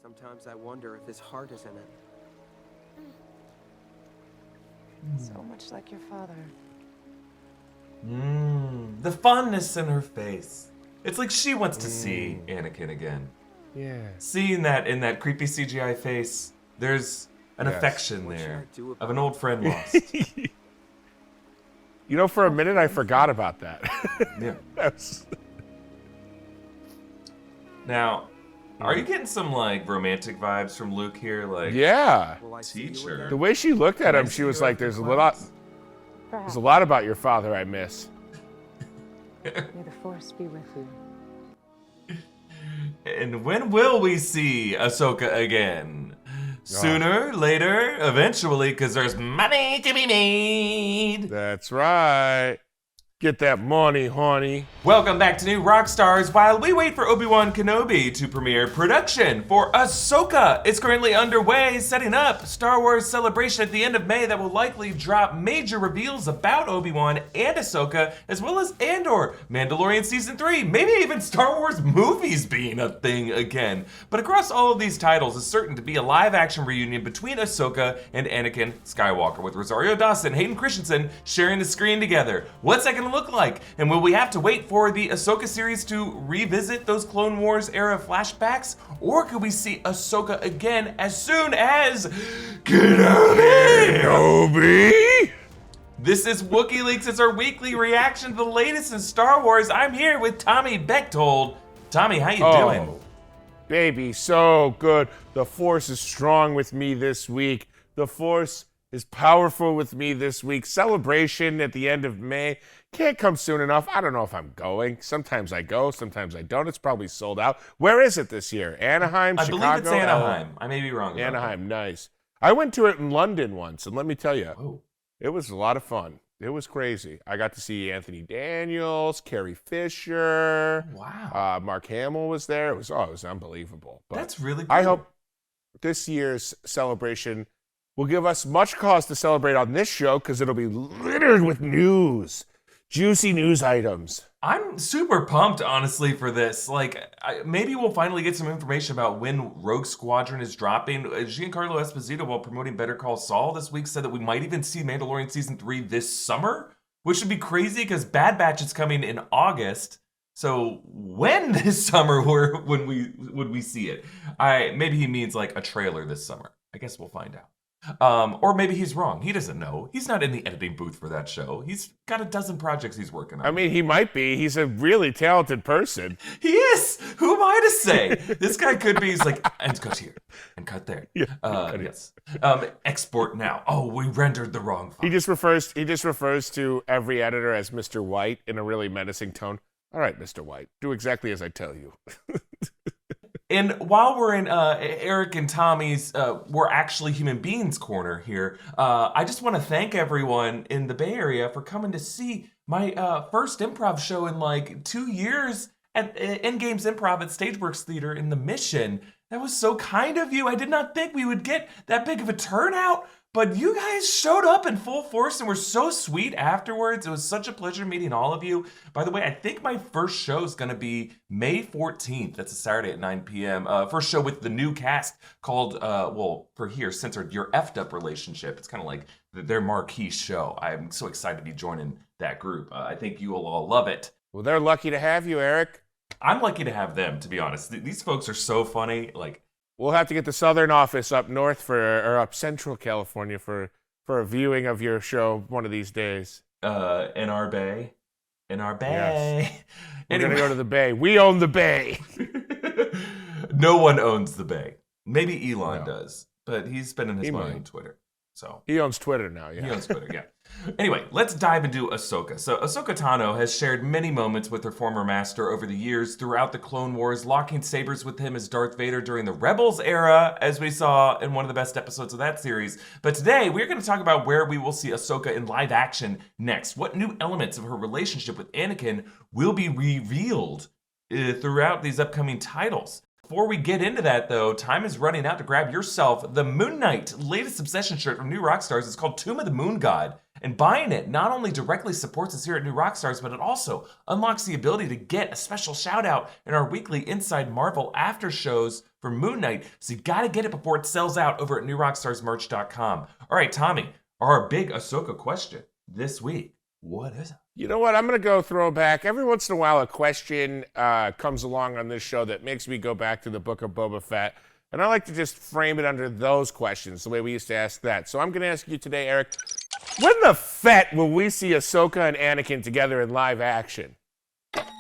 Sometimes I wonder if his heart is in it. So much like your father. The fondness in her face. It's like she wants to see Anakin again. Yeah. Seeing that in that creepy CGI face, there's an affection there of an old friend lost. You know, for a minute, I forgot about that. Yeah. That's... Now, are you getting some, like, romantic vibes from Luke here? Like, yeah. teacher. The way she looked at him, she was like, there's a lot about your father I miss. May the Force be with you. And when will we see Ahsoka again? Sooner, later, eventually, because there's money to be made. That's right. Get that money, honey. Welcome back to New Rockstars. While we wait for Obi-Wan Kenobi to premiere, production for Ahsoka is currently underway, setting up Star Wars Celebration at the end of May that will likely drop major reveals about Obi-Wan and Ahsoka, as well as Andor, Mandalorian Season 3, maybe even Star Wars movies being a thing again. But across all of these titles is certain to be a live-action reunion between Ahsoka and Anakin Skywalker, with Rosario Dawson and Hayden Christensen sharing the screen together. What's that gonna look like? And will we have to wait for the Ahsoka series to revisit those Clone Wars era flashbacks? Or could we see Ahsoka again as soon as Kenobi? This is Wookieeleaks. It's our weekly reaction to the latest in Star Wars. I'm here with Tommy Bechtold. Tommy, how you doing? Baby, so good. The Force is strong with me this week. The Force is powerful with me this week. Celebration at the end of May. Can't come soon enough. I don't know if I'm going. Sometimes I go, sometimes I don't. It's probably sold out. Where is it this year? Anaheim, Chicago? I believe it's Anaheim. I may be wrong. Anaheim, nice. I went to it in London once, and let me tell you, it was a lot of fun. It was crazy. I got to see Anthony Daniels, Carrie Fisher. Wow. Mark Hamill was there. It was unbelievable. But that's really cool. I hope this year's celebration will give us much cause to celebrate on this show, because it'll be littered with news. Juicy news items. I'm super pumped, honestly, for this. Like, maybe we'll finally get some information about when Rogue Squadron is dropping. Giancarlo Esposito, while promoting Better Call Saul this week, said that we might even see Mandalorian Season 3 this summer, which would be crazy because Bad Batch is coming in August. So when this summer would we see it? Maybe he means like a trailer this summer. I guess we'll find out. Or maybe he's wrong. He doesn't know. He's not in the editing booth for that show. He's got a dozen projects he's working on. I mean, he might be. He's a really talented person. He is. Who am I to say? This guy could be. He's like, and cut here, and cut there. Yeah, yes. Export now. Oh, we rendered the wrong file. He just refers to every editor as Mr. White in a really menacing tone. All right, Mr. White, do exactly as I tell you. And while we're in Erik and Tommy's We're Actually Human Beings corner here, I just want to thank everyone in the Bay Area for coming to see my first improv show in like 2 years at Endgame's Improv at Stageworks Theater in the Mission. That was so kind of you. I did not think we would get that big of a turnout, but you guys showed up in full force and were so sweet afterwards. It was such a pleasure meeting all of you. By the way, I think my first show is going to be May 14th. That's a Saturday at 9 p.m. First show with the new cast called, for here, censored, Your Effed Up Relationship. It's kind of like their marquee show. I'm so excited to be joining that group. I think you will all love it. Well, they're lucky to have you, Erik. I'm lucky to have them, to be honest. These folks are so funny. Like, we'll have to get the southern office up north or up central California for a viewing of your show one of these days. In our bay. Yes. We're gonna go to the Bay. We own the Bay. No one owns the Bay. Maybe Elon does, but he's spending his money on Twitter. So he owns Twitter now, yeah. He owns Twitter, yeah. Anyway, let's dive into Ahsoka. So Ahsoka Tano has shared many moments with her former master over the years throughout the Clone Wars, locking sabers with him as Darth Vader during the Rebels era, as we saw in one of the best episodes of that series. But today, we're going to talk about where we will see Ahsoka in live action next. What new elements of her relationship with Anakin will be revealed throughout these upcoming titles. Before we get into that, though, time is running out to grab yourself the Moon Knight latest obsession shirt from New Rockstars. It's called Tomb of the Moon God, And buying it not only directly supports us here at New Rockstars, but it also unlocks the ability to get a special shout out in our weekly Inside Marvel after shows for Moon Knight. So you gotta get it before it sells out over at newrockstarsmerch.com. All right, Tommy, our big Ahsoka question this week. What is it? You know what? I'm going to go throwback. Every once in a while, a question comes along on this show that makes me go back to the Book of Boba Fett. And I like to just frame it under those questions, the way we used to ask that. So I'm going to ask you today, Erik, when the Fett will we see Ahsoka and Anakin together in live action?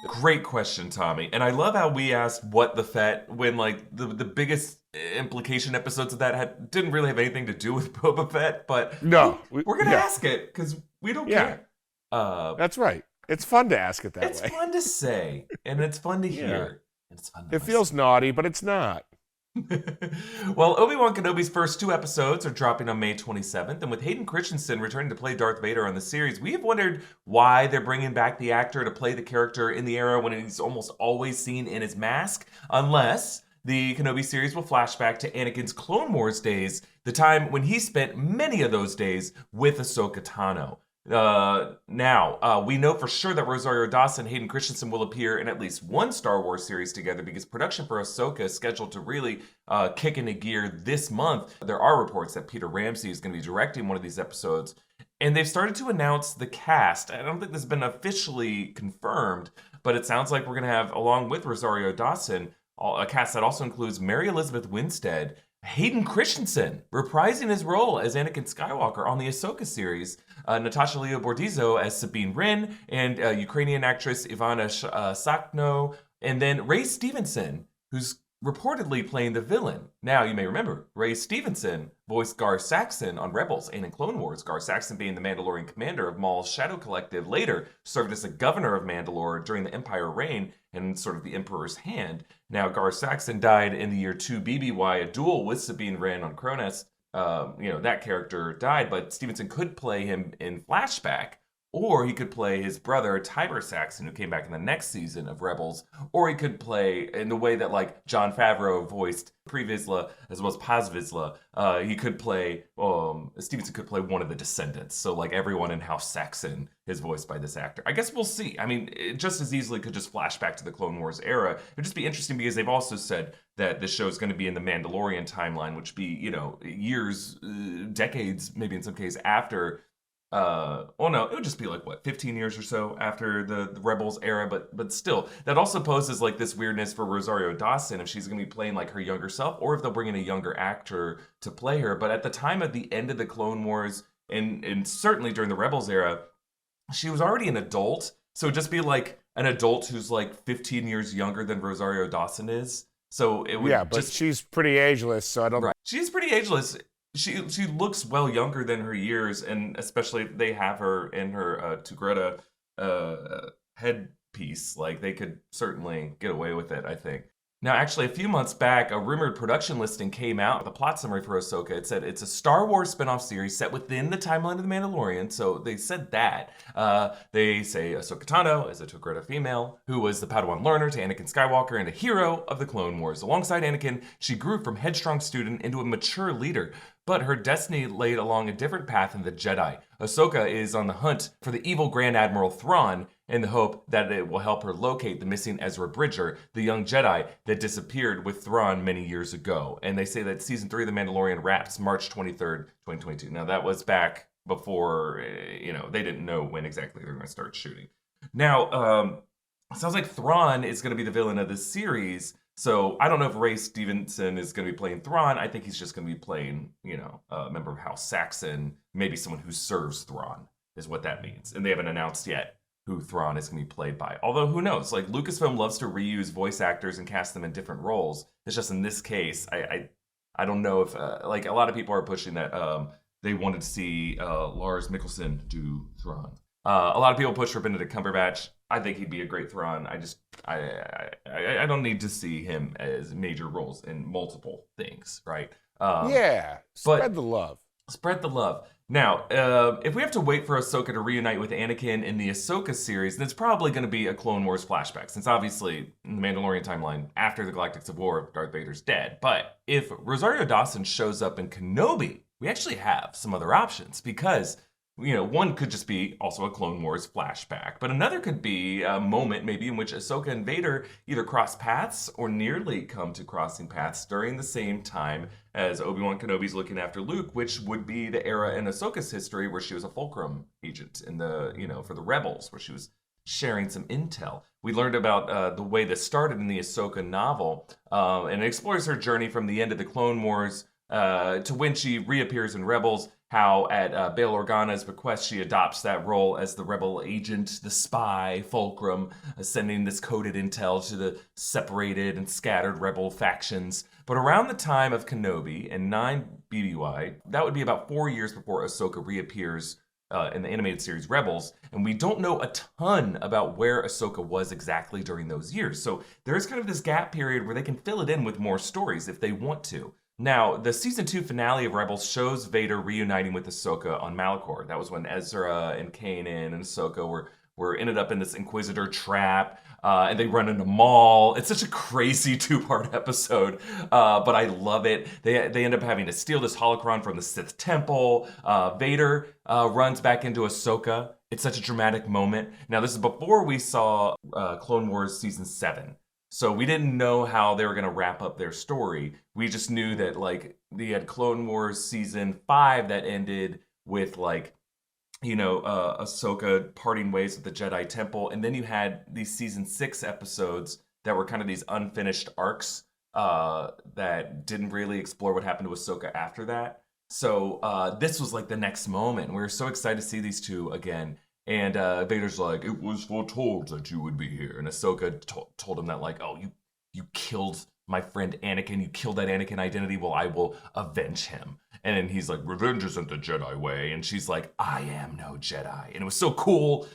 Great question, Tommy. And I love how we asked what the Fett when like the biggest implication episodes of that didn't really have anything to do with Boba Fett, but no, we're going to ask it because we don't care. That's right. It's fun to ask it that way. It's fun to say, and it's fun to hear. And it's fun to it feels naughty, but it's not. Well, Obi-Wan Kenobi's first 2 episodes are dropping on May 27th, and with Hayden Christensen returning to play Darth Vader on the series, we have wondered why they're bringing back the actor to play the character in the era when he's almost always seen in his mask, unless the Kenobi series will flashback to Anakin's Clone Wars days, the time when he spent many of those days with Ahsoka Tano. Now, we know for sure that Rosario Dawson and Hayden Christensen will appear in at least one Star Wars series together because production for Ahsoka is scheduled to really kick into gear this month. There are reports that Peter Ramsey is going to be directing one of these episodes, and they've started to announce the cast. I don't think this has been officially confirmed, but it sounds like we're going to have, along with Rosario Dawson, a cast that also includes Mary Elizabeth Winstead, Hayden Christensen reprising his role as Anakin Skywalker on the Ahsoka series, Natasha Leo Bordizzo as Sabine Wren, and Ukrainian actress Ivana Sakno, and then Ray Stevenson, who's reportedly playing the villain. Now, you may remember, Ray Stevenson voiced Gar Saxon on Rebels and in Clone Wars, Gar Saxon being the Mandalorian commander of Maul's Shadow Collective, later served as the governor of Mandalore during the Empire reign and sort of the Emperor's hand. Now, Gar Saxon died in the year 2 BBY, a duel with Sabine Wren on Cronus. That character died, but Stevenson could play him in Flashback, or he could play his brother, Tiber Saxon, who came back in the next season of Rebels, or he could play in the way that, like, Jon Favreau voiced Pre Vizsla as well as Paz Vizsla. Stevenson could play one of the descendants. So, like, everyone in House Saxon is voiced by this actor. I guess we'll see. I mean, it just as easily could just flash back to the Clone Wars era. It would just be interesting because they've also said that this show is going to be in the Mandalorian timeline, which be, years, decades, maybe in some case after. It would just be like, 15 years or so after the Rebels era, but still, that also poses like this weirdness for Rosario Dawson if she's going to be playing like her younger self, or if they'll bring in a younger actor to play her. But at the time of the end of the Clone Wars, and certainly during the Rebels era, she was already an adult, so it'd just be like an adult who's like 15 years younger than Rosario Dawson is. So it would she's pretty ageless, so I don't... Right. She's pretty ageless. She looks well younger than her years, and especially if they have her in her Tugreta headpiece, like they could certainly get away with it, I think. Now, actually, a few months back, a rumored production listing came out with a plot summary for Ahsoka. It said it's a Star Wars spinoff series set within the timeline of The Mandalorian, so they said that. They say Ahsoka Tano is a Tugreta female who was the Padawan learner to Anakin Skywalker and a hero of the Clone Wars. Alongside Anakin, she grew from headstrong student into a mature leader, but her destiny laid along a different path in the Jedi. Ahsoka is on the hunt for the evil Grand Admiral Thrawn in the hope that it will help her locate the missing Ezra Bridger, the young Jedi that disappeared with Thrawn many years ago. And they say that Season 3 of The Mandalorian wraps March 23rd, 2022. Now, that was back before, they didn't know when exactly they were going to start shooting. Now, it sounds like Thrawn is going to be the villain of this series. So I don't know if Ray Stevenson is going to be playing Thrawn. I think he's just going to be playing, a member of House Saxon, maybe someone who serves Thrawn is what that means. And they haven't announced yet who Thrawn is going to be played by. Although, who knows? Like, Lucasfilm loves to reuse voice actors and cast them in different roles. It's just in this case, I don't know if, a lot of people are pushing that they wanted to see Lars Mikkelsen do Thrawn. A lot of people push for Benedict Cumberbatch. I think he'd be a great Thrawn. I don't need to see him as major roles in multiple things, right? Spread the love. Spread the love. Now, if we have to wait for Ahsoka to reunite with Anakin in the Ahsoka series, then it's probably going to be a Clone Wars flashback, since obviously in the Mandalorian timeline, after the Galactic Civil War, Darth Vader's dead. But if Rosario Dawson shows up in Kenobi, we actually have some other options, because one could just be also a Clone Wars flashback, but another could be a moment maybe in which Ahsoka and Vader either cross paths or nearly come to crossing paths during the same time as Obi-Wan Kenobi's looking after Luke, which would be the era in Ahsoka's history where she was a Fulcrum agent in the, for the Rebels, where she was sharing some intel. We learned about the way this started in the Ahsoka novel, and it explores her journey from the end of the Clone Wars to when she reappears in Rebels, how at Bail Organa's bequest she adopts that role as the rebel agent, the spy, Fulcrum, sending this coded intel to the separated and scattered rebel factions. But around the time of Kenobi and 9 BBY, that would be about 4 years before Ahsoka reappears in the animated series Rebels, and we don't know a ton about where Ahsoka was exactly during those years. So there is kind of this gap period where they can fill it in with more stories if they want to. Now, the season 2 finale of Rebels shows Vader reuniting with Ahsoka on Malachor. That was when Ezra and Kanan and Ahsoka were ended up in this Inquisitor trap, and they run into Maul. It's such a crazy 2-part episode, but I love it. They end up having to steal this holocron from the Sith Temple. Vader runs back into Ahsoka. It's such a dramatic moment. Now, this is before we saw Clone Wars Season 7. So we didn't know how they were going to wrap up their story. We just knew that, they had Clone Wars Season 5 that ended with, Ahsoka parting ways with the Jedi Temple. And then you had these Season 6 episodes that were kind of these unfinished arcs that didn't really explore what happened to Ahsoka after that. So this was the next moment. We were so excited to see these two again. And Vader's like, it was foretold that you would be here. And Ahsoka told him that, oh, you killed my friend Anakin. You killed that Anakin identity. Well, I will avenge him. And then he's like, revenge isn't the Jedi way. And she's like, I am no Jedi. And it was so cool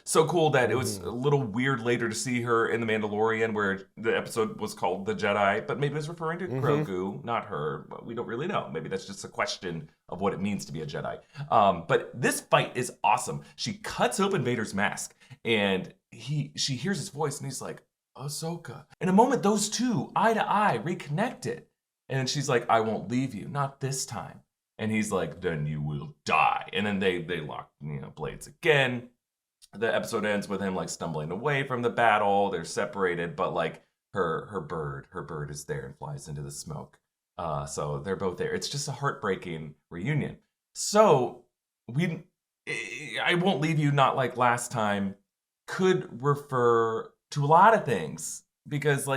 that it was a little weird later to see her in The Mandalorian, where the episode was called The Jedi. But maybe it's referring to Grogu, not her. But we don't really know. Maybe that's just a question of what it means to be a Jedi. But this fight is awesome. She cuts open Vader's mask, and she hears his voice, and he's like, Ahsoka. In a moment, those two, eye to eye, reconnected. And she's like, I won't leave you, not this time. And he's like, then you will die. And then they lock blades again. The episode ends with him stumbling away from the battle. They're separated, but her bird is there and flies into the smoke. So they're both there. It's just a heartbreaking reunion. So I won't leave you, not like last time, could refer to a lot of things, because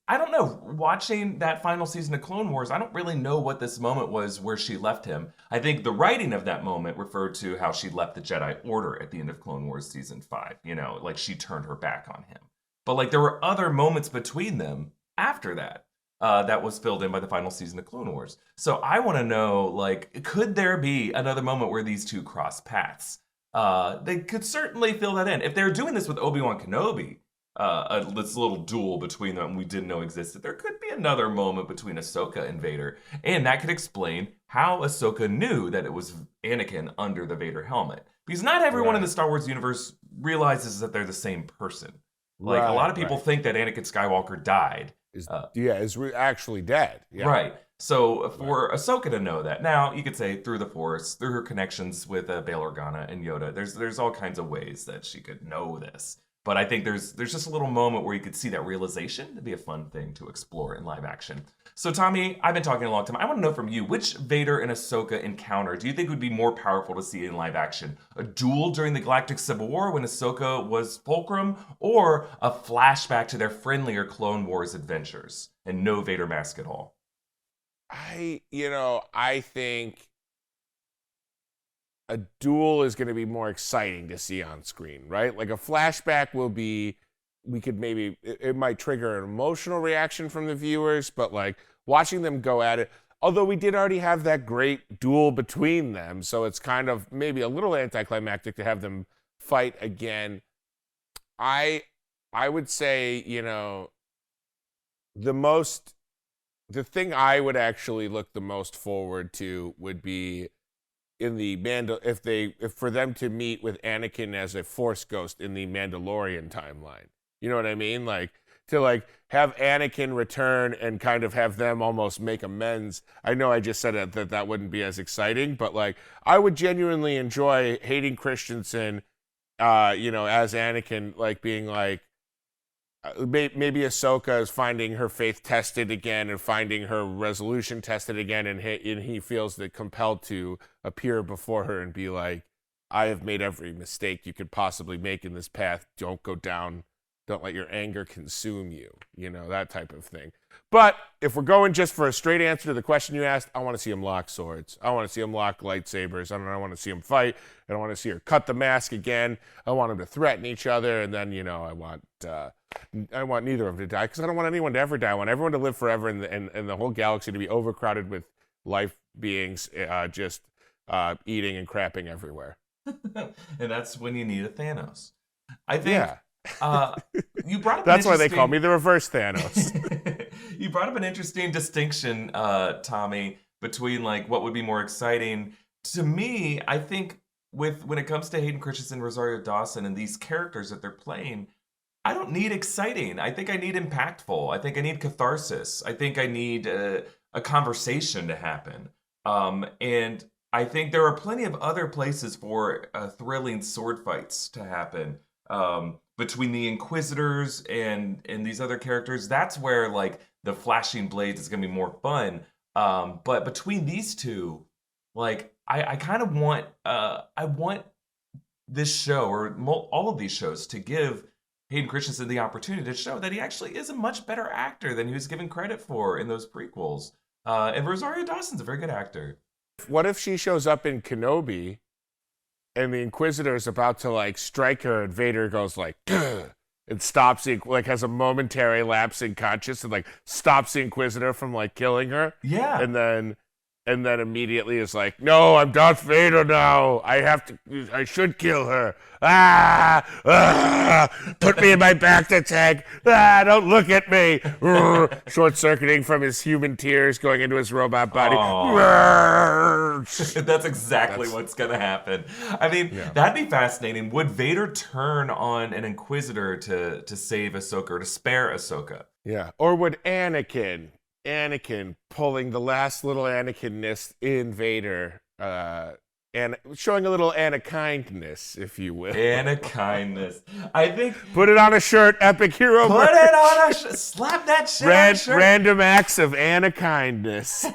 I don't know, watching that final season of Clone Wars, I don't really know what this moment was where she left him. I think the writing of that moment referred to how she left the Jedi Order at the end of Clone Wars Season 5, she turned her back on him. But there were other moments between them after that that was filled in by the final season of Clone Wars. So I want to know, could there be another moment where these two cross paths? They could certainly fill that in. If they're doing this with Obi-Wan Kenobi, this little duel between them we didn't know existed, there could be another moment between Ahsoka and Vader, and that could explain how Ahsoka knew that it was Anakin under the Vader helmet. Because not everyone in the Star Wars universe realizes that they're the same person. A lot of people think that Anakin Skywalker died. Is actually dead. Yeah. Right. So for Ahsoka to know that, now you could say through the Force, through her connections with Bail Organa and Yoda, there's all kinds of ways that she could know this. But I think there's just a little moment where you could see that realization. It'd be a fun thing to explore in live action. So Tommy, I've been talking a long time. I want to know from you, which Vader and Ahsoka encounter do you think would be more powerful to see in live action? A duel during the Galactic Civil War when Ahsoka was Fulcrum, or a flashback to their friendlier Clone Wars adventures and no Vader mask at all? I think a duel is going to be more exciting to see on screen, right? A flashback will be, it might trigger an emotional reaction from the viewers, but watching them go at it, although we did already have that great duel between them, so it's kind of maybe a little anticlimactic to have them fight again. I would say, the thing I would actually look the most forward to would be in the if for them to meet with Anakin as a Force ghost in the Mandalorian timeline. You know what I mean? to like have Anakin return and kind of have them almost make amends. I know I just said that wouldn't be as exciting, but like I would genuinely enjoy Hayden Christensen, as Anakin, like being like, maybe Ahsoka is finding her faith tested again and finding her resolution tested again, and he feels that compelled to appear before her and be like, I have made every mistake you could possibly make in this path. Don't go down. Don't let your anger consume you. That type of thing. But if we're going just for a straight answer to the question you asked, I want to see him lock swords. I want to see him lock lightsabers. I want to see him fight. I don't want to see her cut the mask again. I want them to threaten each other. And then, I want neither of them to die, because I don't want anyone to ever die. I want everyone to live forever, and the whole galaxy to be overcrowded with life beings just eating and crapping everywhere. And that's when you need a Thanos. I think. Yeah. You brought up That's why they call me the reverse Thanos. You brought up an interesting distinction, Tommy, between like what would be more exciting. To me, I think when it comes to Hayden Christensen, Rosario Dawson, and these characters that they're playing, I don't need exciting. I think I need impactful. I think I need catharsis. I think I need a conversation to happen. And I think there are plenty of other places for thrilling sword fights to happen. Between the Inquisitors and these other characters, that's where like the flashing blades is gonna be more fun. But between these two, like I kind of want I want this show, or all of these shows, to give Hayden Christensen the opportunity to show that he actually is a much better actor than he was given credit for in those prequels. And Rosario Dawson's a very good actor. What if she shows up in Kenobi and the Inquisitor is about to like strike her, and Vader goes like, "Gah," and stops has a momentary lapse in conscious and like stops the Inquisitor from like killing her. Yeah. And then immediately is like, no, I'm Darth Vader now. I should kill her. Put me in my bacta tank. Don't look at me. Short-circuiting from his human tears going into his robot body. That's exactly what's going to happen. I mean, that'd be fascinating. Would Vader turn on an Inquisitor to save Ahsoka, or to spare Ahsoka? Yeah. Or would Anakin pulling the last little Anakin-ness in Vader, and showing a little Anna-kindness, if you will. Anna-kindness. I think... Put it on a shirt, epic hero. Put it on a shirt. Slap that shit on a shirt. Random acts of Anna-kindness.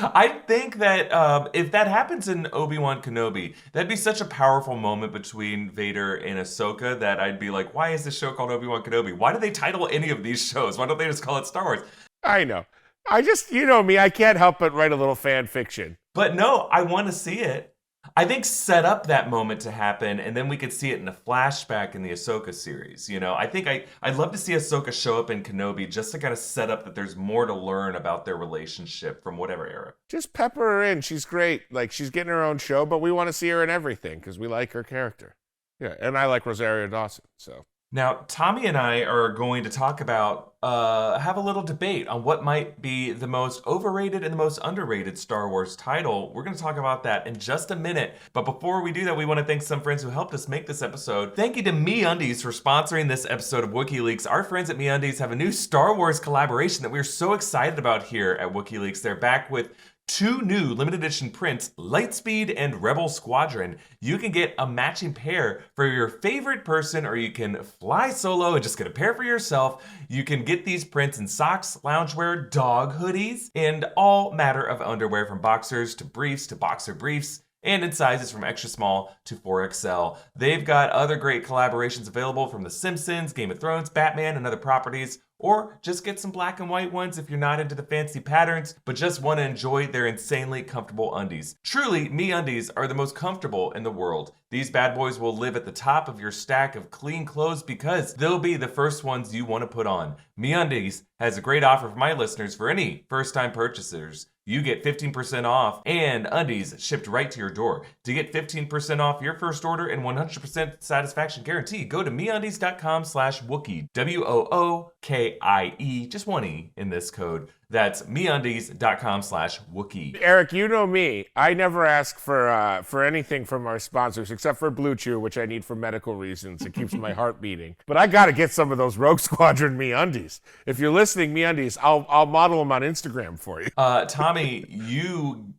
I think that if that happens in Obi-Wan Kenobi, that'd be such a powerful moment between Vader and Ahsoka that I'd be like, why is this show called Obi-Wan Kenobi? Why do they title any of these shows? Why don't they just call it Star Wars? I know. I just, me, I can't help but write a little fan fiction. But no, I want to see it. I think set up that moment to happen, and then we could see it in a flashback in the Ahsoka series. I think I'd love to see Ahsoka show up in Kenobi just to kind of set up that there's more to learn about their relationship from whatever era. Just pepper her in. She's great. Like, she's getting her own show, but we want to see her in everything because we like her character. Yeah, and I like Rosario Dawson, so... Now, Tommy and I are going to talk about, have a little debate on what might be the most overrated and the most underrated Star Wars title. We're going to talk about that in just a minute. But before we do that, we want to thank some friends who helped us make this episode. Thank you to MeUndies for sponsoring this episode of Wookieeleaks. Our friends at MeUndies have a new Star Wars collaboration that we're so excited about here at Wookieeleaks. They're back with 2 new limited edition prints, Lightspeed and Rebel Squadron. You can get a matching pair for your favorite person, or you can fly solo and just get a pair for yourself. You can get these prints in socks, loungewear, dog hoodies, and all matter of underwear, from boxers to briefs to boxer briefs, and in sizes from extra small to 4XL. They've got other great collaborations available from The Simpsons, Game of Thrones, Batman, and other properties. Or just get some black and white ones if you're not into the fancy patterns, but just want to enjoy their insanely comfortable undies. Truly, MeUndies are the most comfortable in the world. These bad boys will live at the top of your stack of clean clothes because they'll be the first ones you want to put on. MeUndies has a great offer for my listeners. For any first-time purchasers, you get 15% off and undies shipped right to your door. To get 15% off your first order and 100% satisfaction guarantee, go to MeUndies.com/Wookie, WOOKIE, just one E in this code. That's MeUndies.com/Wookie. Erik, you know me. I never ask for anything from our sponsors except for Blue Chew, which I need for medical reasons. It keeps my heart beating. But I got to get some of those Rogue Squadron MeUndies. If you're listening, MeUndies, I'll model them on Instagram for you. Tommy, you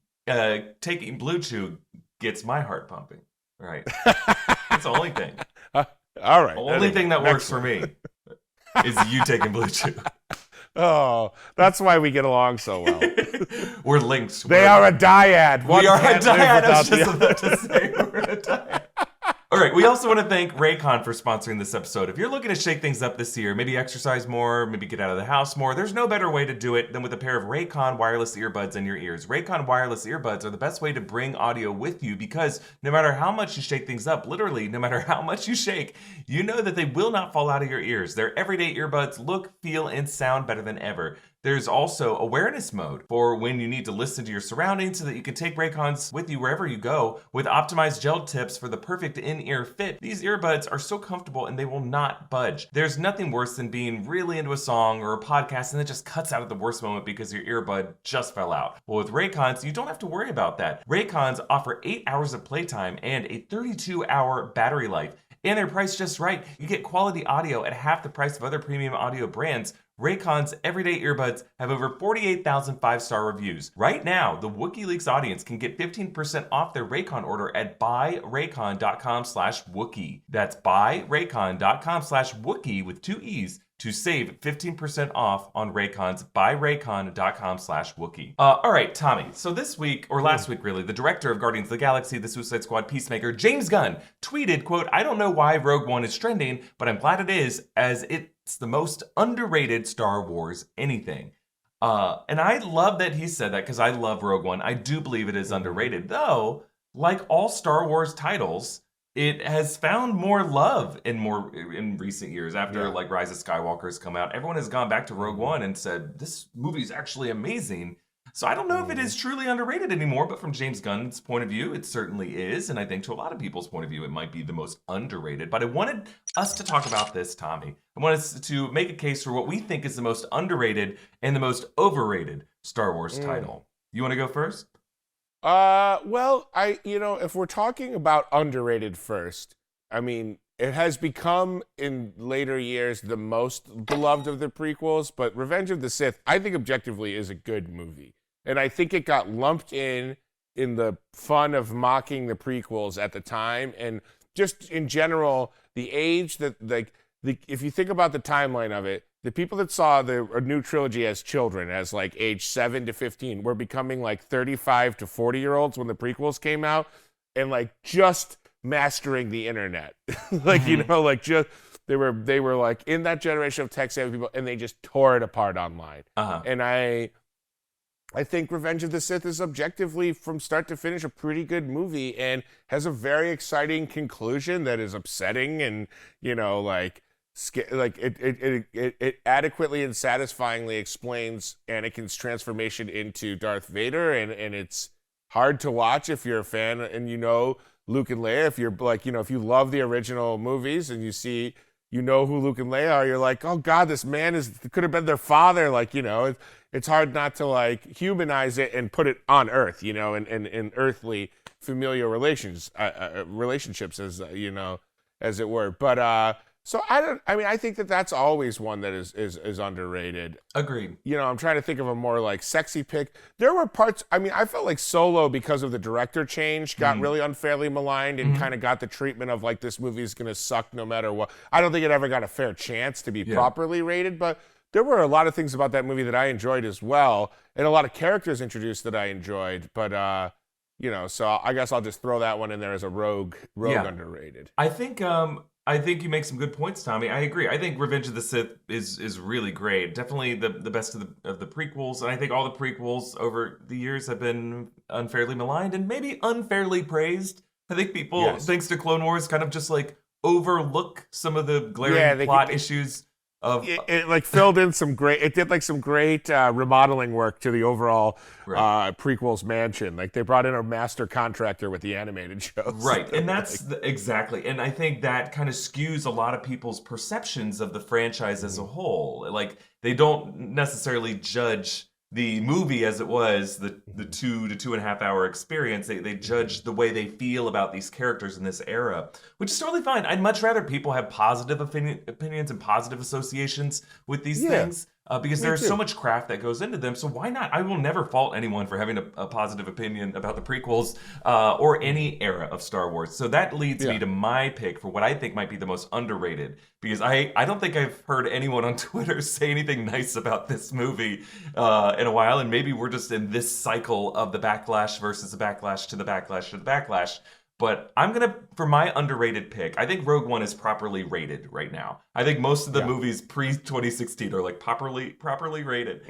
taking Blue Chew gets my heart pumping. Right. That's the only thing. All right. The only thing that works for me is you taking Blue Chew. Oh, that's why we get along so well. We're linked. They are a dyad. We are a dyad. I was the just about to say we're a dyad. All right, we also want to thank Raycon for sponsoring this episode. If you're looking to shake things up this year, maybe exercise more, maybe get out of the house more, there's no better way to do it than with a pair of Raycon wireless earbuds in your ears. Raycon wireless earbuds are the best way to bring audio with you because no matter how much you shake things up, literally, no matter how much you shake, you know that they will not fall out of your ears. Their everyday earbuds look, feel, and sound better than ever. There's also awareness mode for when you need to listen to your surroundings so that you can take Raycons with you wherever you go with optimized gel tips for the perfect in-ear fit. These earbuds are so comfortable and they will not budge. There's nothing worse than being really into a song or a podcast and it just cuts out at the worst moment because your earbud just fell out. Well, with Raycons, you don't have to worry about that. Raycons offer 8 hours of playtime and a 32-hour battery life. And they're priced just right. You get quality audio at half the price of other premium audio brands. Raycon's everyday earbuds have over 48,000 5-star reviews. Right now, the Wookieeleaks audience can get 15% off their Raycon order at buyraycon.com/Wookie. That's buyraycon.com/Wookie with 2 E's to save 15% off on Raycon's buyraycon.com/Wookie. All right, Tommy. So this week, or last week really, the director of Guardians of the Galaxy, the Suicide Squad Peacemaker, James Gunn, tweeted, quote, "I don't know why Rogue One is trending, but I'm glad it is, as it's the most underrated Star Wars anything." And I love that he said that because I love Rogue One. I do believe it is underrated, though, like all Star Wars titles, it has found more love in recent years after like Rise of Skywalker has come out. Everyone has gone back to Rogue One and said, this movie is actually amazing. So I don't know if it is truly underrated anymore, but from James Gunn's point of view, it certainly is. And I think to a lot of people's point of view, it might be the most underrated. But I wanted us to talk about this, Tommy. I want us to make a case for what we think is the most underrated and the most overrated Star Wars title. You want to go first? Well, if we're talking about underrated first, I mean, it has become in later years the most beloved of the prequels, but Revenge of the Sith, I think objectively is a good movie. And I think it got lumped in the fun of mocking the prequels at the time. And just in general, the age that, if you think about the timeline of it, the people that saw the new trilogy as children, as like age 7 to 15, were becoming like 35 to 40-year-olds when the prequels came out, and like just mastering the internet. Just they were like in that generation of tech-savvy people, and they just tore it apart online. And I think Revenge of the Sith is objectively, from start to finish, a pretty good movie and has a very exciting conclusion that is upsetting and, it adequately and satisfyingly explains Anakin's transformation into Darth Vader, and it's hard to watch if you're a fan and Luke and Leia. If you're if you love the original movies and you see who Luke and Leia are, you're like, oh God, this man could have been their father. It's hard not to humanize it and put it on Earth, in earthly familial relationships as as it were. But I think that's always one that is underrated. Agreed. I'm trying to think of a more sexy pick. There were parts, I felt like Solo, because of the director change, got really unfairly maligned and kind of got the treatment of this movie is going to suck no matter what. I don't think it ever got a fair chance to be properly rated, but there were a lot of things about that movie that I enjoyed as well, and a lot of characters introduced that I enjoyed, but so I guess I'll just throw that one in there as a rogue underrated. I think you make some good points, Tommy. I agree. I think Revenge of the Sith is really great. Definitely the best of the prequels, and I think all the prequels over the years have been unfairly maligned and maybe unfairly praised. I think people, thanks to Clone Wars, kind of just overlook some of the glaring plot issues. It filled in some great. It did some great remodeling work to the overall prequels mansion. They brought in a master contractor with the animated shows. Right, and that's exactly. And I think that kind of skews a lot of people's perceptions of the franchise as a whole. They don't necessarily judge the movie as it was, the 2 to 2.5 hour experience. They judge the way they feel about these characters in this era, which is totally fine. I'd much rather people have positive opinions and positive associations with these things. Because there's so much craft that goes into them. So why not? I will never fault anyone for having a positive opinion about the prequels or any era of Star Wars. So that leads me to my pick for what I think might be the most underrated. Because I don't think I've heard anyone on Twitter say anything nice about this movie in a while. And maybe we're just in this cycle of the backlash versus the backlash to the backlash to the backlash. But I'm going to, for my underrated pick, I think Rogue One is properly rated right now. I think most of the movies pre-2016 are like properly rated.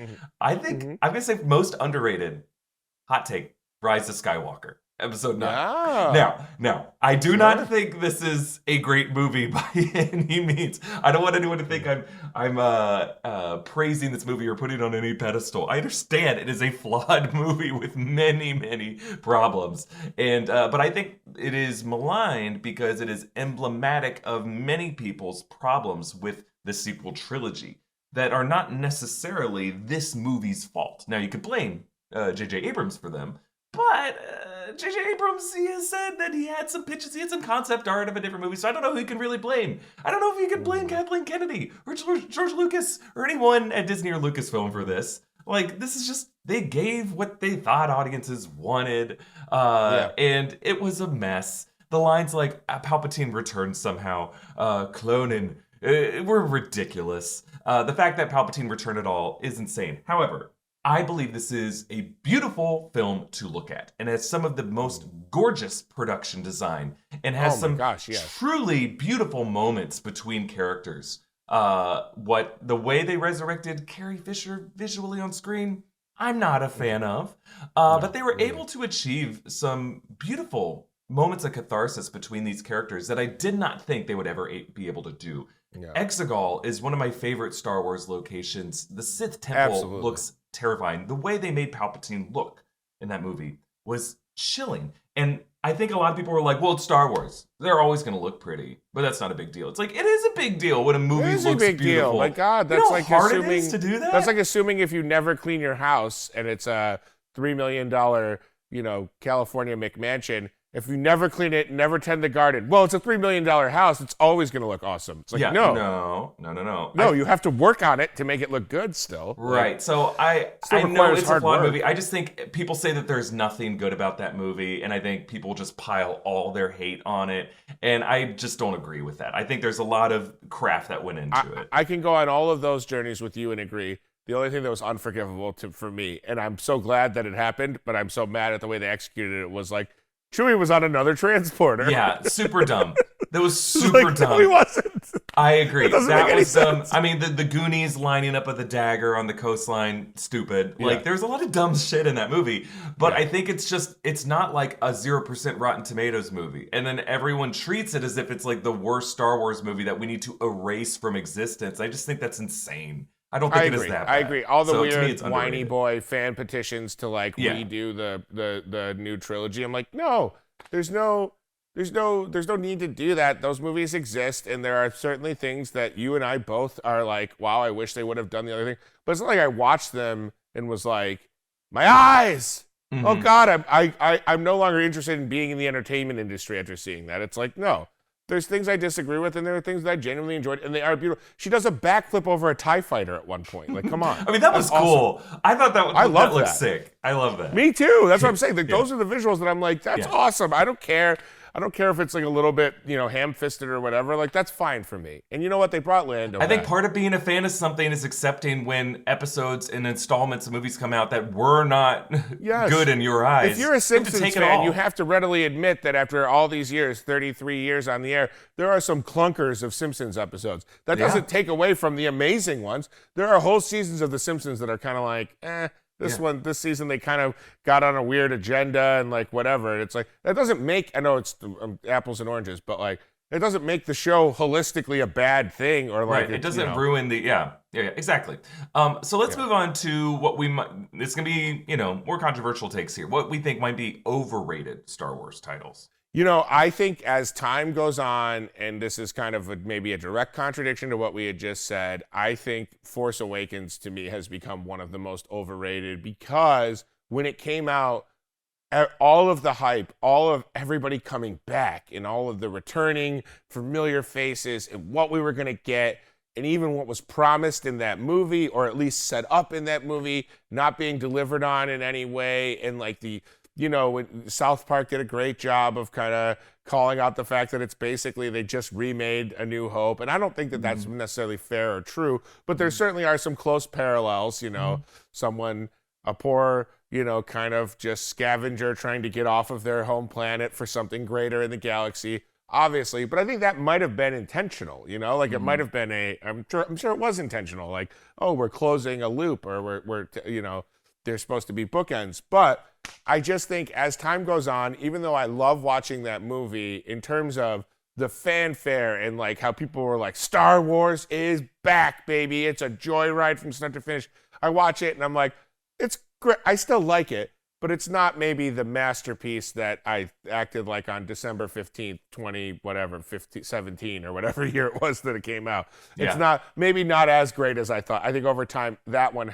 I think I'm going to say most underrated, hot take, Rise of Skywalker, Episode 9. Now, I do not think this is a great movie by any means. I don't want anyone to think I'm praising this movie or putting it on any pedestal. I understand it is a flawed movie with many problems, and but I think it is maligned because it is emblematic of many people's problems with the sequel trilogy that are not necessarily this movie's fault. Now, you could blame J.J. Abrams for them, but J.J. Abrams, he has said that he had some pitches, he had some concept art of a different movie, so I don't know who you can really blame. I don't know if you can blame Kathleen Kennedy or George Lucas or anyone at Disney or Lucasfilm for this. Like, this is just, they gave what they thought audiences wanted, and it was a mess. The lines like, Palpatine returned somehow, cloning, were ridiculous. The fact that Palpatine returned at all is insane. However, I believe this is a beautiful film to look at, and has some of the most gorgeous production design, and has truly beautiful moments between characters. The way they resurrected Carrie Fisher visually on screen, I'm not a fan of, but they were able to achieve some beautiful moments of catharsis between these characters that I did not think they would ever be able to do. Exegol is one of my favorite Star Wars locations. The Sith Temple looks terrifying. The way they made Palpatine look in that movie was chilling. And I think a lot of people were like, well, it's Star Wars. They're always going to look pretty. But that's not a big deal. It's like, it is a big deal when a movie looks beautiful. It is a big deal. My God, that's you know like how hard assuming, it is to do that? That's like assuming if you never clean your house and it's a $3 million, California McMansion, if you never clean it, never tend the garden, well, it's a $3 million house. It's always going to look awesome. It's like, no, you have to work on it to make it look good still. Right. Like, so I know it's a flawed movie. I just think people say that there's nothing good about that movie, and I think people just pile all their hate on it, and I just don't agree with that. I think there's a lot of craft that went into it. I can go on all of those journeys with you and agree. The only thing that was unforgivable for me, and I'm so glad that it happened, but I'm so mad at the way they executed it, was like, Chewie was on another transporter. Yeah, super dumb. That was super dumb. No, he wasn't. I agree. That was dumb. Sense. I mean, the Goonies lining up with the dagger on the coastline, stupid. Yeah. Like, there's a lot of dumb shit in that movie. But I think it's not like a 0% Rotten Tomatoes movie. And then everyone treats it as if it's like the worst Star Wars movie that we need to erase from existence. I just think that's insane. I don't think it is that bad. I agree. All the weird whiny boy fan petitions to like redo the new trilogy. I'm like, no, there's no need to do that. Those movies exist, and there are certainly things that you and I both are like, wow, I wish they would have done the other thing. But it's not like I watched them and was like, my eyes. Mm-hmm. Oh God, I'm no longer interested in being in the entertainment industry after seeing that. It's like, no. There's things I disagree with, and there are things that I genuinely enjoyed, and they are beautiful. She does a backflip over a TIE fighter at one point. Like, come on. I mean, that was cool. Awesome. I thought that looked sick. I love that. Me too. That's what I'm saying. Like, those are the visuals that I'm like, that's awesome. I don't care if it's like a little bit, ham-fisted or whatever. Like, that's fine for me. And you know what? They brought Lando. I think part of being a fan of something is accepting when episodes and installments of movies come out that were not good in your eyes. If you're a Simpsons fan, you have to readily admit that after all these years, 33 years on the air, there are some clunkers of Simpsons episodes. That doesn't take away from the amazing ones. There are whole seasons of The Simpsons that are kind of like, this season they kind of got on a weird agenda and like whatever. And it's like, that doesn't make, I know it's apples and oranges, but like, it doesn't make the show holistically a bad thing or like. Right, it doesn't ruin the, exactly. So let's move on to what it's going to be, more controversial takes here. What we think might be overrated Star Wars titles. I think as time goes on, and this is kind of maybe a direct contradiction to what we had just said, I think Force Awakens to me has become one of the most overrated because when it came out, all of the hype, all of everybody coming back, and all of the returning familiar faces, and what we were going to get, and even what was promised in that movie, or at least set up in that movie, not being delivered on in any way, and like South Park did a great job of kind of calling out the fact that it's basically they just remade A New Hope, and I don't think that that's necessarily fair or true, but there certainly are some close parallels. A poor, kind of just scavenger trying to get off of their home planet for something greater in the galaxy, obviously. But I think that might have been intentional, it might have been I'm sure it was intentional. Like, oh, we're closing a loop, or we're there's supposed to be bookends. But I just think as time goes on, even though I love watching that movie in terms of the fanfare and like how people were like, Star Wars is back, baby. It's a joyride from start to finish. I watch it and I'm like, it's great. I still like it, but it's not maybe the masterpiece that I acted like on December 15th, 17 or whatever year it was that it came out. It's maybe not as great as I thought. I think over time that one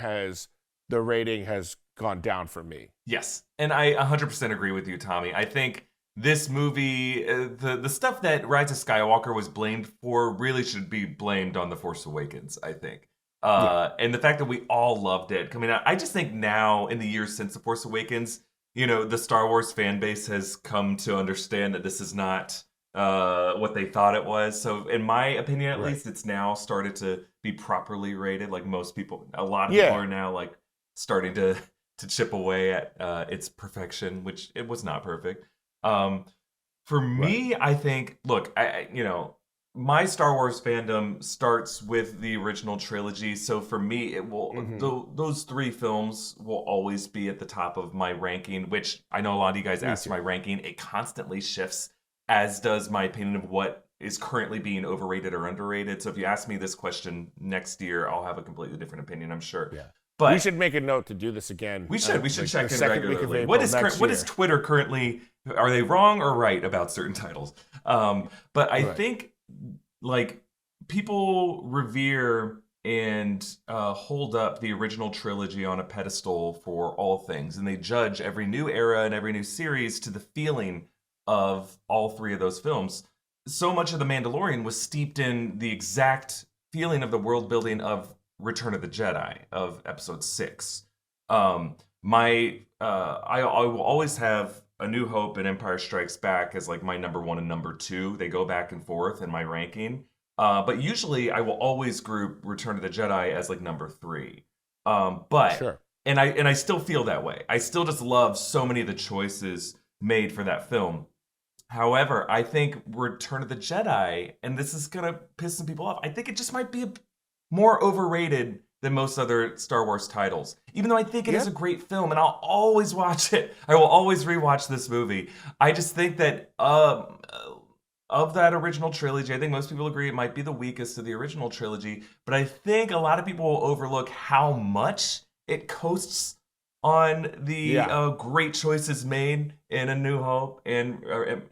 the rating has gone down for me. Yes, and I 100% agree with you, Tommy. I think this movie, the stuff that Rise of Skywalker was blamed for really should be blamed on The Force Awakens, I think. And the fact that we all loved it coming out, I just think now in the years since The Force Awakens, the Star Wars fan base has come to understand that this is not what they thought it was. So in my opinion, at least, it's now started to be properly rated. Like most people, a lot of people are now like starting to chip away at its perfection, which it was not perfect. For me, I think, look, my Star Wars fandom starts with the original trilogy, so for me, it will those three films will always be at the top of my ranking, which I know a lot of you guys asked my ranking. It constantly shifts, as does my opinion of what is currently being overrated or underrated. So if you ask me this question next year, I'll have a completely different opinion, I'm sure. Yeah. But we should make a note to do this again. We should check in regularly. What is Twitter currently? Are they wrong or right about certain titles? But I think like people revere and hold up the original trilogy on a pedestal for all things, and they judge every new era and every new series to the feeling of all three of those films. So much of The Mandalorian was steeped in the exact feeling of the world building of Return of the Jedi, of Episode 6. I will always have A New Hope and Empire Strikes Back as like my number 1 and number 2. They go back and forth in my ranking. But usually I will always group Return of the Jedi as like number 3. And I still feel that way. I still just love so many of the choices made for that film. However, I think Return of the Jedi, and this is gonna piss some people off, I think it just might be more overrated than most other Star Wars titles. Even though I think it is a great film, and I'll always watch it. I will always rewatch this movie. I just think that of that original trilogy, I think most people agree it might be the weakest of the original trilogy, but I think a lot of people will overlook how much it coasts on the great choices made in A New Hope and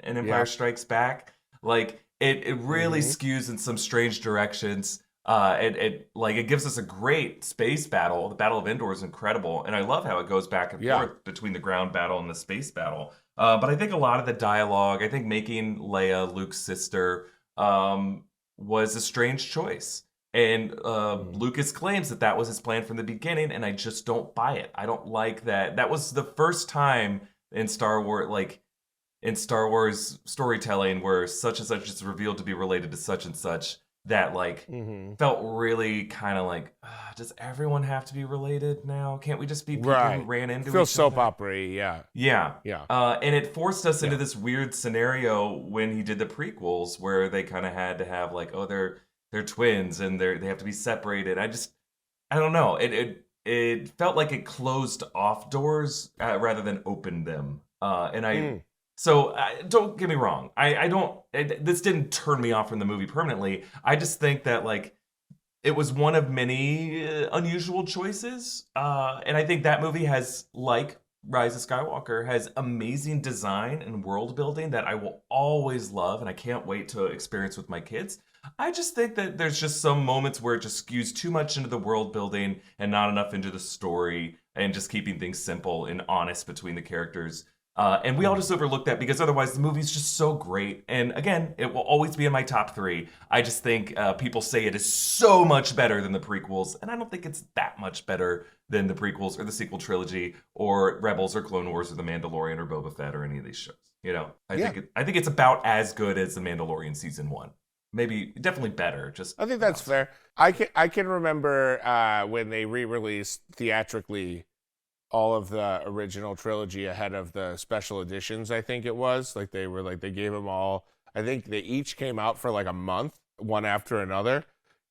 Empire Strikes Back. Like, it really skews in some strange directions. It gives us a great space battle. The Battle of Endor is incredible, and I love how it goes back and forth between the ground battle and the space battle. But I think a lot of the dialogue, I think making Leia Luke's sister was a strange choice. And Lucas claims that was his plan from the beginning, and I just don't buy it. I don't like that. That was the first time in Star Wars, storytelling where such and such is revealed to be related to such and such. That felt really kind of like, does everyone have to be related now? Can't we just be people who ran into each other? Feels soap opera-y, yeah. And it forced us into this weird scenario when he did the prequels, where they kind of had to have they're twins and they have to be separated. I don't know. It felt like it closed off doors rather than opened them. So don't get me wrong. This didn't turn me off from the movie permanently. I just think that it was one of many unusual choices. And I think that movie has, like Rise of Skywalker has amazing design and world building that I will always love, and I can't wait to experience with my kids. I just think that there's just some moments where it just skews too much into the world building and not enough into the story, and just keeping things simple and honest between the characters. And we all just overlook that because otherwise the movie's just so great. And again, it will always be in my top 3. I just think people say it is so much better than the prequels, and I don't think it's that much better than the prequels or the sequel trilogy or Rebels or Clone Wars or The Mandalorian or Boba Fett or any of these shows. You know, I think it's about as good as The Mandalorian season 1. Maybe definitely better. Just I think that's fair. I can remember when they re-released theatrically all of the original trilogy ahead of the special editions. I think it was like they gave them all. I think they each came out for like a month, one after another.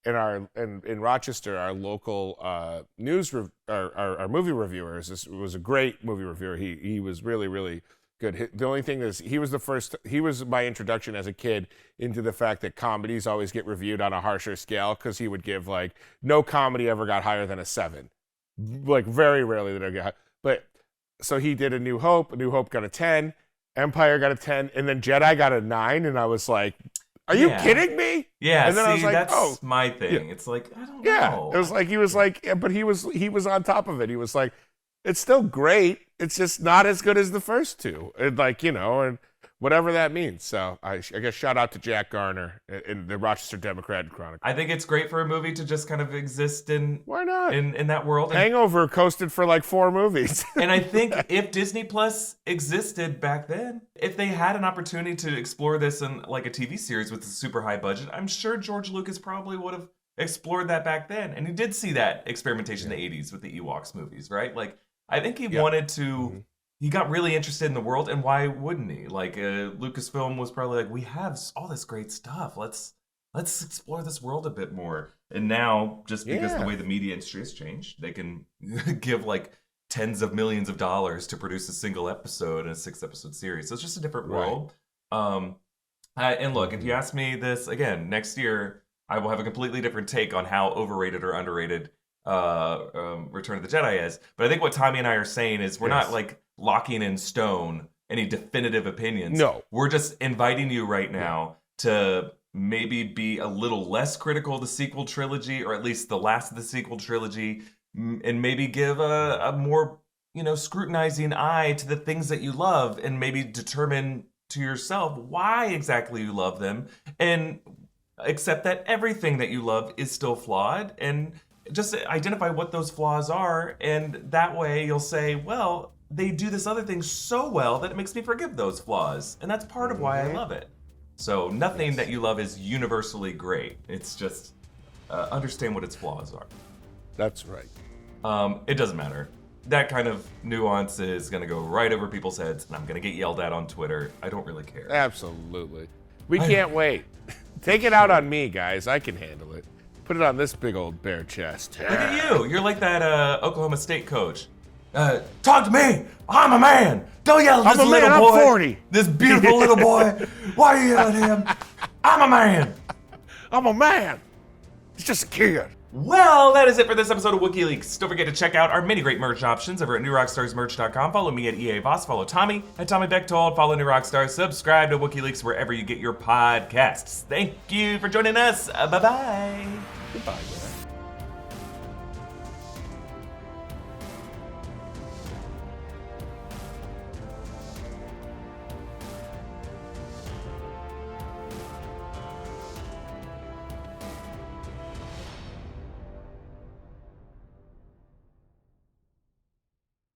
In Rochester, our local our movie reviewers. This was a great movie reviewer. He was really, really good. The only thing is he was my introduction as a kid into the fact that comedies always get reviewed on a harsher scale, because he would give like no comedy ever got higher than a 7. Like very rarely did I get high. But so he did A New Hope got a 10, Empire got a 10, and then Jedi got a 9, and I was like, are you kidding me? Yeah, and then I was like, that's my thing. It's like, I don't know. It was like he was on top of it. He was like, it's still great. It's just not as good as the first 2. And like, you know, and whatever that means. So I guess shout out to Jack Garner in the Rochester Democrat Chronicle. I think it's great for a movie to just kind of exist in why not in that world. Hangover coasted for like 4 movies. And I think if Disney Plus existed back then, if they had an opportunity to explore this in like a TV series with a super high budget, I'm sure George Lucas probably would have explored that back then. And he did see that experimentation in the 80s with the Ewoks movies, right? Like, I think he wanted to... He got really interested in the world, and why wouldn't he? Like, Lucasfilm was probably like, we have all this great stuff. Let's explore this world a bit more. And now, just because the way the media industry has changed, they can give like tens of millions of dollars to produce a single episode in a 6-episode series. So it's just a different world. And look, if you ask me this again next year, I will have a completely different take on how overrated or underrated Return of the Jedi is. But I think what Tommy and I are saying is we're not like locking in stone any definitive opinions. No. We're just inviting you right now to maybe be a little less critical of the sequel trilogy, or at least the last of the sequel trilogy, and maybe give a more, you know, scrutinizing eye to the things that you love, and maybe determine to yourself why exactly you love them, and accept that everything that you love is still flawed, and just identify what those flaws are, and that way you'll say, well, they do this other thing so well that it makes me forgive those flaws. And that's part of why I love it. So nothing that you love is universally great. It's just understand what its flaws are. That's right. It doesn't matter. That kind of nuance is going to go right over people's heads, and I'm going to get yelled at on Twitter. I don't really care. Absolutely. We can't wait. Take it out on me, guys. I can handle it. Put it on this big old bare chest. Look at you. You're like that Oklahoma State coach. Talk to me. I'm a man. Don't yell at this little boy. I'm 40. This beautiful little boy. Why are you yelling at him? I'm a man. I'm a man. He's just a kid. Well, that is it for this episode of Wookieeleaks. Don't forget to check out our many great merch options over at newrockstarsmerch.com. Follow me at EA Voss. Follow Tommy at Tommy Bechtold. Follow New Rockstars. Subscribe to Wookieeleaks wherever you get your podcasts. Thank you for joining us. Bye-bye. Goodbye, man.